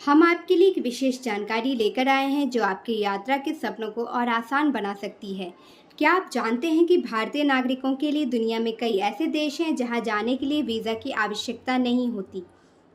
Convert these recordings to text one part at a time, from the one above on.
हम आपके लिए एक विशेष जानकारी लेकर आए हैं जो आपकी यात्रा के सपनों को और आसान बना सकती है। क्या आप जानते हैं कि भारतीय नागरिकों के लिए दुनिया में कई ऐसे देश हैं जहां जाने के लिए वीज़ा की आवश्यकता नहीं होती?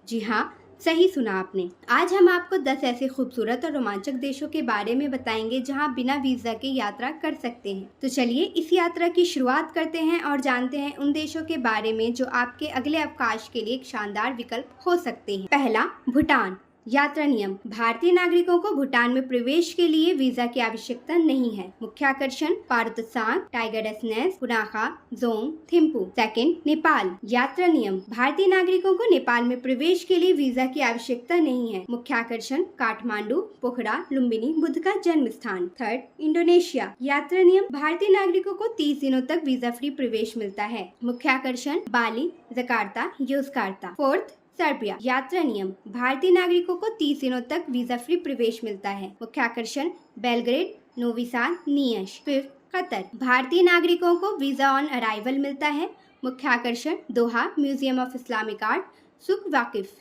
जी हाँ, सही सुना आपने। आज हम आपको 10 ऐसे खूबसूरत और रोमांचक देशों के बारे में बताएंगे जहां बिना वीज़ा के यात्रा कर सकते हैं। तो चलिए इस यात्रा की शुरुआत करते हैं और जानते हैं उन देशों के बारे में जो आपके अगले अवकाश के लिए एक शानदार विकल्प हो सकते हैं। पहला, भूटान। यात्रा नियम। भारतीय नागरिकों को भूटान में प्रवेश के लिए वीजा की आवश्यकता नहीं है। मुख्य आकर्षण पारुतसांग, टाइगर एसनेस, पुनाखा, जोंग, थिम्पू। सेकंड, नेपाल। यात्रा नियम। भारतीय नागरिकों को नेपाल में प्रवेश के लिए वीजा की आवश्यकता नहीं है। मुख्य आकर्षण काठमांडू, पोखरा, लुम्बिनी बुद्ध का जन्म स्थान। Third, Indonesia. यात्रा नियम। भारतीय नागरिकों को 30 दिनों तक वीजा फ्री प्रवेश मिलता है। मुख्य आकर्षण बाली, जकार्ता, योग्यकार्ता। Fourth, Serbia. यात्रा नियम। भारतीय नागरिकों को 30 दिनों तक वीजा फ्री प्रवेश मिलता है। मुख्य आकर्षण Belgrade, Novi Sad, Nis. Fifth, Qatar. भारतीय नागरिकों को वीजा ऑन अराइवल मिलता है। मुख्य आकर्षण दोहा, म्यूजियम ऑफ इस्लामिक आर्ट, सुक वाकिफ।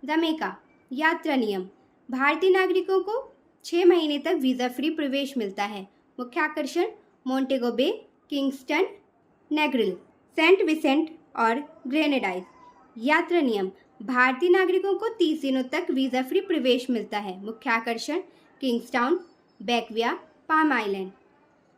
जमैका। यात्रा नियम। भारतीय नागरिकों को 6 महीने तक वीजा फ्री प्रवेश मिलता है। मुख्य आकर्षण मोंटेगो बे, किंगस्टन, नेग्रिल, सेंट विसेंट और ग्रेनेडाइज। यात्रा नियम। भारतीय नागरिकों को 30 दिनों तक वीजा फ्री प्रवेश मिलता है। मुख्य आकर्षण Kingstown, Bequia, Palm Island.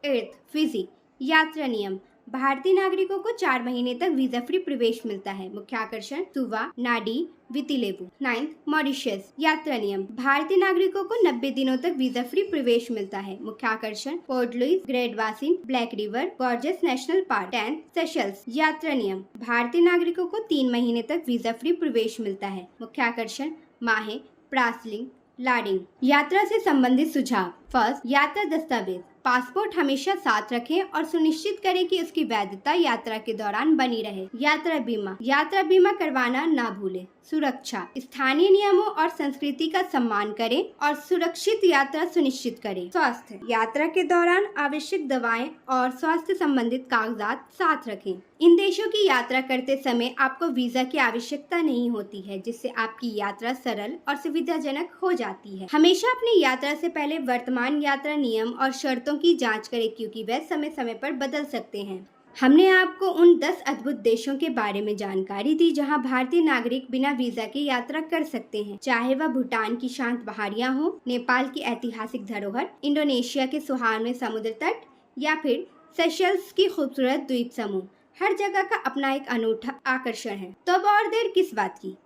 Eighth, Fiji. यात्रा नियम। भारतीय नागरिकों को 4 महीने तक वीजा फ्री प्रवेश मिलता है। मुख्य आकर्षण सुवा, नाडी, वितिलेबू। 9th, Mauritius. यात्रा नियम। भारतीय नागरिकों को 90 दिनों तक वीजा फ्री प्रवेश मिलता है। मुख्य आकर्षण Port Louis, Great Bassin, Black River, Gorges National Park. 10th, Seychelles. यात्रा नियम। भारतीय नागरिकों को 3 महीने तक वीजा फ्री प्रवेश मिलता है। मुख्य आकर्षण माहे, प्रासलिंग, लाडिंग। यात्रा से संबंधित सुझाव। फर्स्ट, यात्रा दस्तावेज। पासपोर्ट हमेशा साथ रखें और सुनिश्चित करें कि उसकी वैधता यात्रा के दौरान बनी रहे। यात्रा बीमा। यात्रा बीमा करवाना ना भूलें। सुरक्षा। स्थानीय नियमों और संस्कृति का सम्मान करें और सुरक्षित यात्रा सुनिश्चित करें। स्वास्थ्य। यात्रा के दौरान आवश्यक दवाएं और स्वास्थ्य संबंधित कागजात साथ रखें। इन देशों की यात्रा करते समय आपको वीजा की आवश्यकता नहीं होती है, जिससे आपकी यात्रा सरल और सुविधाजनक हो जाती है। हमेशा अपनी यात्रा से पहले वर्तमान यात्रा नियम और शर्तों की जांच करें, क्योंकि वे समय समय पर बदल सकते हैं। हमने आपको उन 10 अद्भुत देशों के बारे में जानकारी दी जहां भारतीय नागरिक बिना वीजा के यात्रा कर सकते हैं, चाहे वह भूटान की शांत पहाड़ियां हो, नेपाल की ऐतिहासिक धरोहर, इंडोनेशिया के सुहावने समुद्र तट या फिर सेशल्स की खूबसूरत द्वीप समूह। हर जगह का अपना एक अनूठा आकर्षण है। तो अब और देर किस बात की,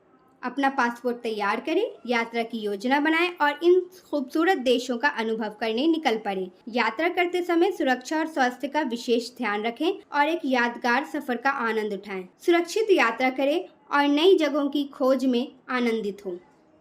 अपना पासपोर्ट तैयार करें, यात्रा की योजना बनाएं और इन खूबसूरत देशों का अनुभव करने निकल पड़े। यात्रा करते समय सुरक्षा और स्वास्थ्य का विशेष ध्यान रखें और एक यादगार सफर का आनंद उठाएं। सुरक्षित यात्रा करें और नई जगहों की खोज में आनंदित हों।